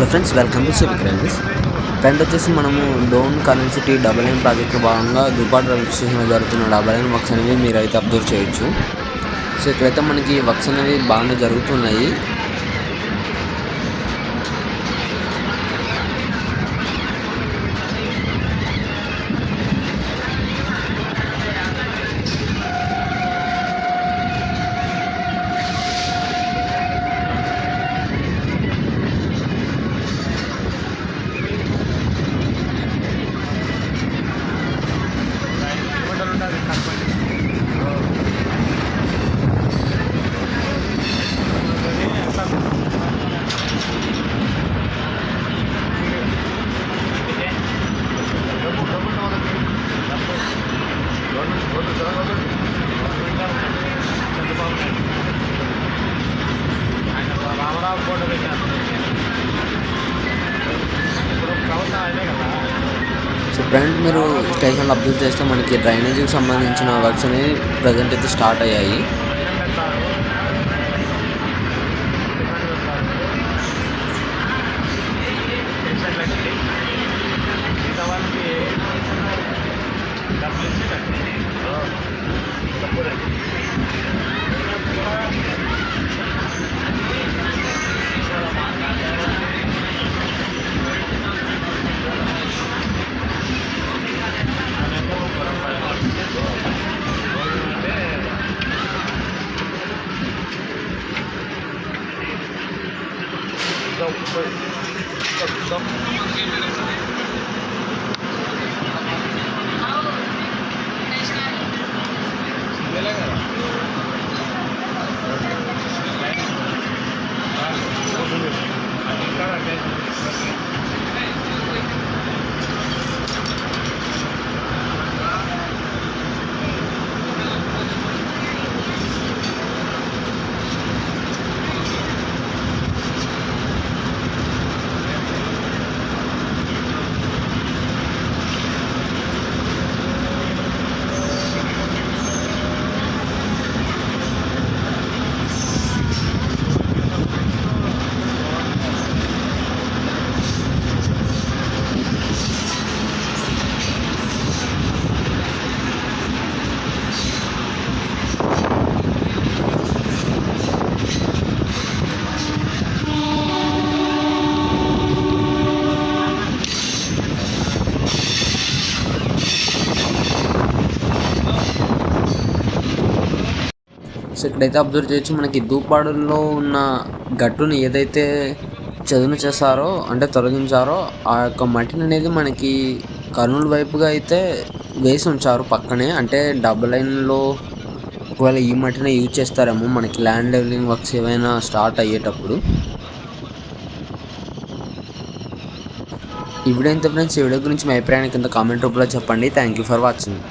Hello friends, welcome to civic railways. Friend వచ్చేసి మనము డోన్ కరెంట్ సిటీ డబల్ లైన్ ప్రాజెక్ట్లో భాగంగా దుపాట్ రైల్వే స్టేషన్లో జరుగుతున్న డబల్ లైన్ వర్క్స్ అనేవి మీరైతే అబ్జర్వ్ చేయొచ్చు. సో ఇక్కడైతే మనకి వర్క్స్ అనేవి బాగానే జరుగుతున్నాయి. సో ఫ్రెండ్, మీరు స్టేషన్లో అబ్జర్వ్ చేస్తే మనకి డ్రైనేజీకి సంబంధించిన వర్క్స్ అనేవి ప్రజెంట్ అయితే స్టార్ట్ అయ్యాయి. సో ఇక్కడైతే అబ్జర్వ్ చేయొచ్చు, మనకి దూపాడుల్లో ఉన్న గట్టుని ఏదైతే చదును చేశారో అంటే తొలగించారో ఆ యొక్క మట్టిని అనేది మనకి కర్నూలు వైపుగా అయితే వేసి ఉంచారు పక్కనే. అంటే డబుల్ లైన్లో ఒకవేళ ఈ మట్టిని యూజ్ చేస్తారేమో మనకి ల్యాండ్ లెవెలింగ్ వర్క్స్ ఏమైనా స్టార్ట్ అయ్యేటప్పుడు. ఈ వీడియో ఎంత ఫ్రెండ్స్, ఈ వీడియో గురించి మీ అభిప్రాయాన్ని కింద కామెంట్ రూపంలో చెప్పండి. Thank you for watching.